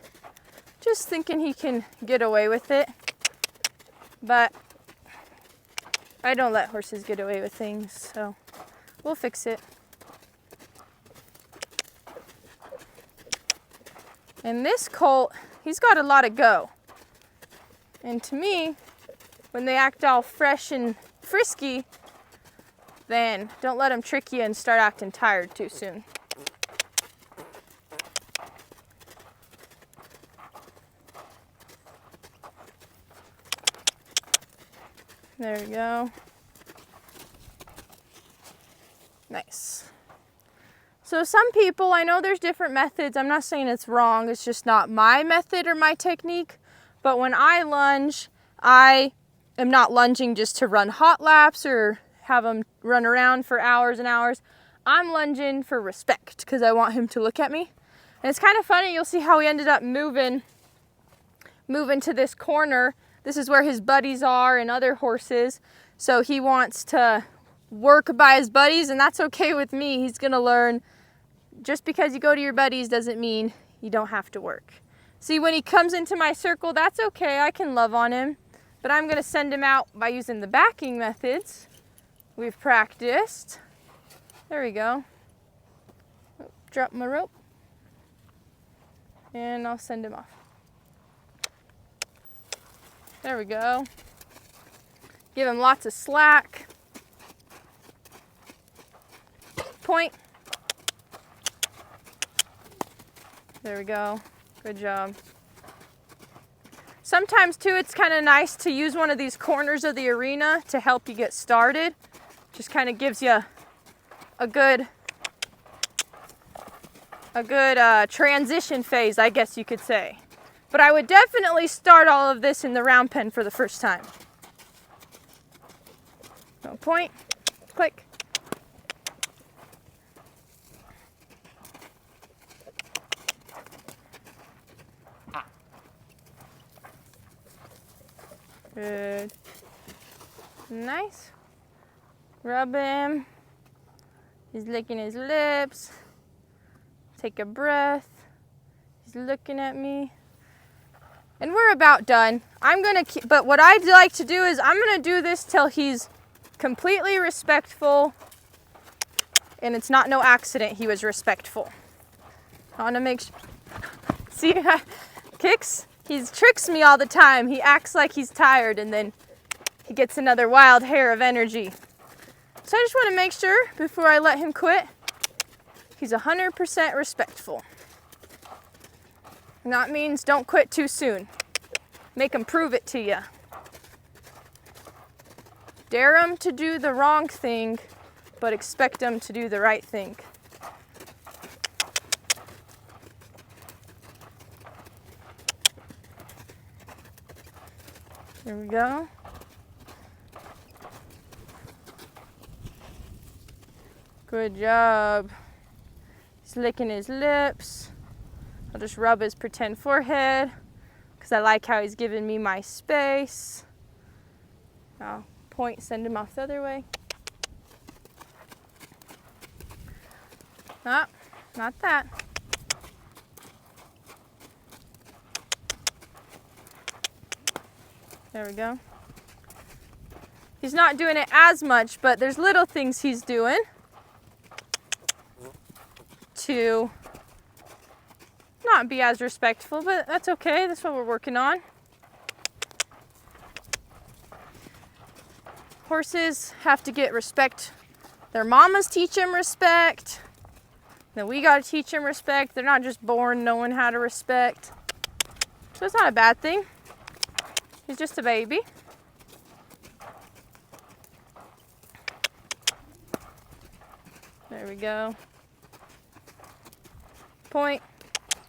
Just thinking he can get away with it. But I don't let horses get away with things, so we'll fix it. And this colt, he's got a lot of go. And to me, when they act all fresh and frisky, then don't let them trick you and start acting tired too soon. There we go. Nice. So some people, I know there's different methods. I'm not saying it's wrong. It's just not my method or my technique. But when I lunge, I am not lunging just to run hot laps or have him run around for hours and hours. I'm lunging for respect because I want him to look at me. And it's kind of funny. You'll see how he ended up moving to this corner. This is where his buddies are and other horses. So he wants to work by his buddies, and that's okay with me. He's gonna learn just because you go to your buddies doesn't mean you don't have to work. See, when he comes into my circle, that's okay. I can love on him, but I'm gonna send him out by using the backing methods we've practiced. There we go. Drop my rope, and I'll send him off. There we go. Give him lots of slack. Point. There we go. Good job. Sometimes too, it's kind of nice to use one of these corners of the arena to help you get started. Just kind of gives you a good transition phase, I guess you could say. But I would definitely start all of this in the round pen for the first time. So point, click. Good. Nice. Rub him. He's licking his lips. Take a breath. He's looking at me. And we're about done. But what I'd like to do is I'm gonna do this till he's completely respectful and it's not no accident he was respectful. I wanna make sure, see, kicks, he tricks me all the time. He acts like he's tired and then he gets another wild hair of energy. So I just wanna make sure before I let him quit, he's 100% respectful. And that means don't quit too soon. Make them prove it to you. Dare them to do the wrong thing, but expect them to do the right thing. There we go. Good job. He's licking his lips. I'll just rub his pretend forehead because I like how he's giving me my space. I'll point, send him off the other way. No, not that. There we go. He's not doing it as much, but there's little things he's doing to not be as respectful, but that's okay. That's what we're working on. Horses have to get respect. Their mamas teach them respect. Then we got to teach them respect. They're not just born knowing how to respect. So it's not a bad thing. He's just a baby. There we go. Point.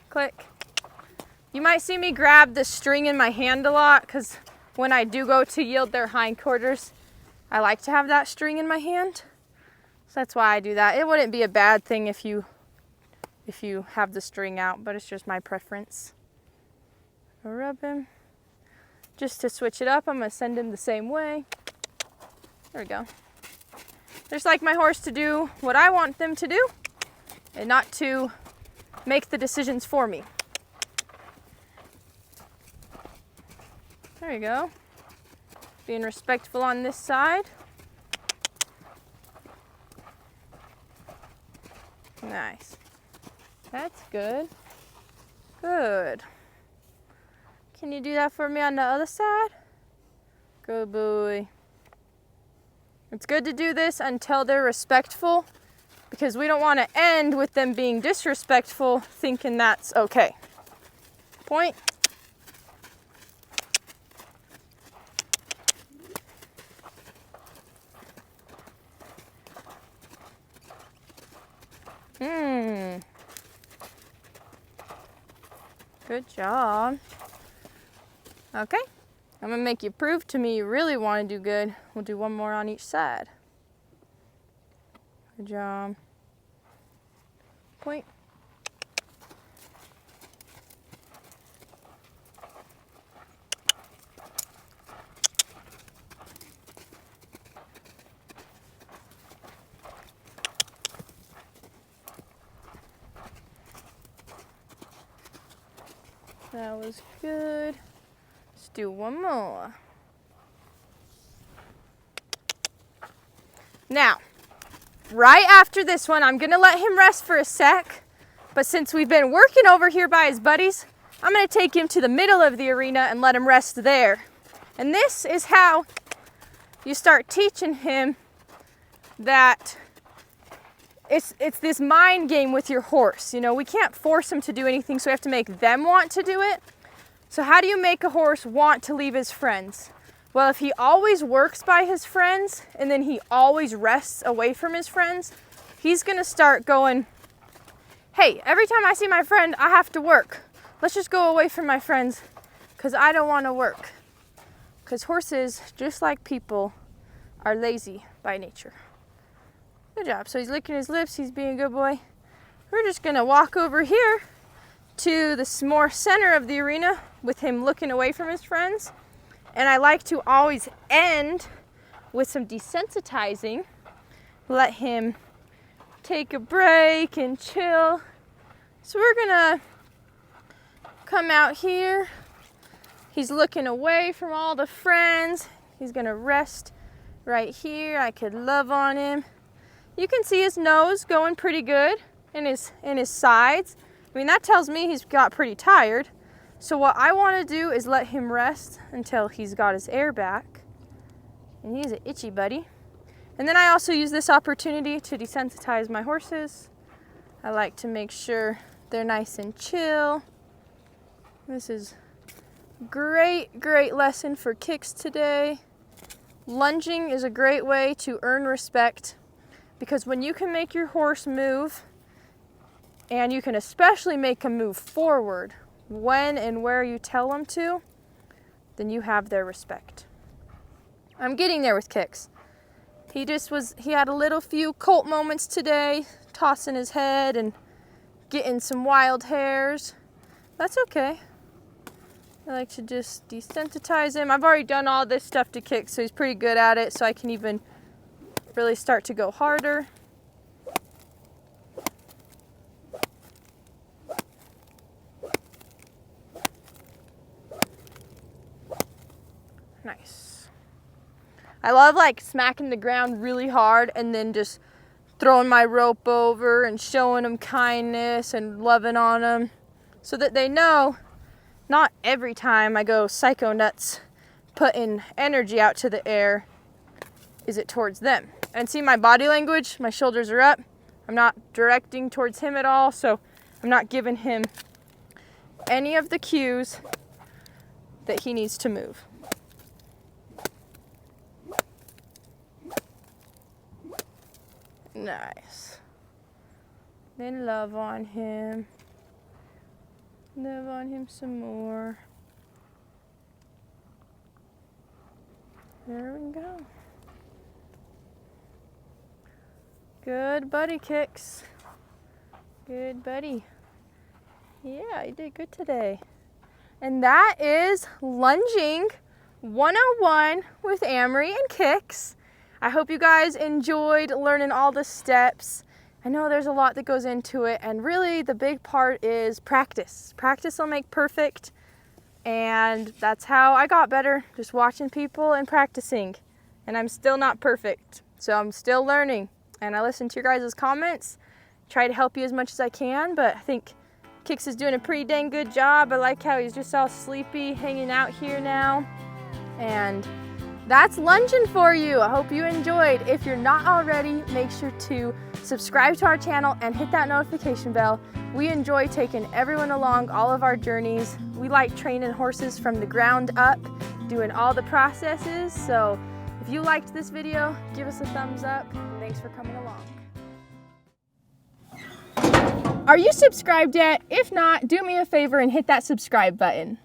Click. You might see me grab the string in my hand a lot because when I do go to yield their hindquarters, I like to have that string in my hand. So that's why I do that. It wouldn't be a bad thing if you have the string out, but it's just my preference. I'll rub him. Just to switch it up, I'm gonna send him the same way. There we go. Just like my horse to do what I want them to do and not to make the decisions for me. There you go. Being respectful on this side. good. Good. Can you do that for me on the other side? Good boy. It's good to do this until they're respectful, because we don't want to end with them being disrespectful, thinking that's okay. Point. Good job. Okay, I'm gonna make you prove to me you really want to do good. We'll do one more on each side. Good job. Point. That was good. Let's do one more. Now, right after this one, I'm gonna let him rest for a sec, but since we've been working over here by his buddies, I'm gonna take him to the middle of the arena and let him rest there. And this is how you start teaching him that it's this mind game with your horse. You know, we can't force him to do anything, so we have to make them want to do it. So how do you make a horse want to leave his friends? Well, if he always works by his friends and then he always rests away from his friends, he's gonna start going, hey, every time I see my friend, I have to work. Let's just go away from my friends because I don't want to work. Because horses, just like people, are lazy by nature. Good job. So he's licking his lips. He's being a good boy. We're just going to walk over here to the more center of the arena with him looking away from his friends. And I like to always end with some desensitizing. Let him take a break and chill. So we're going to come out here. He's looking away from all the friends. He's going to rest right here. I could love on him. You can see his nose going pretty good in his sides. I mean, that tells me he's got pretty tired. So what I want to do is let him rest until he's got his air back. And he's an itchy buddy. And then I also use this opportunity to desensitize my horses. I like to make sure they're nice and chill. This is great lesson for kicks today. Lunging is a great way to earn respect, because when you can make your horse move, and you can especially make him move forward when and where you tell him to, then you have their respect. I'm getting there with kicks. He had a little few colt moments today, tossing his head and getting some wild hairs. That's okay. I like to just desensitize him. I've already done all this stuff to kick, so he's pretty good at it, so I can even really start to go harder. Nice. I love like smacking the ground really hard and then just throwing my rope over and showing them kindness and loving on them, so that they know not every time I go psycho nuts putting energy out to the air is it towards them. And see my body language, my shoulders are up. I'm not directing towards him at all, so I'm not giving him any of the cues that he needs to move. Nice. Then love on him. Love on him some more. There we go. Good buddy, Kicks. Good buddy. Yeah, you did good today. And that is Lunging 101 with Amry and Kicks. I hope you guys enjoyed learning all the steps. I know there's a lot that goes into it, and really the big part is practice. Practice will make perfect, and that's how I got better, just watching people and practicing. And I'm still not perfect, so I'm still learning. And I listen to your guys' comments, try to help you as much as I can, but I think Kix is doing a pretty dang good job. I like how he's just all sleepy, hanging out here now. And that's lunging for you. I hope you enjoyed. If you're not already, make sure to subscribe to our channel and hit that notification bell. We enjoy taking everyone along all of our journeys. We like training horses from the ground up, doing all the processes. So if you liked this video, give us a thumbs up. Thanks for coming along. Are you subscribed yet? If not, do me a favor and hit that subscribe button.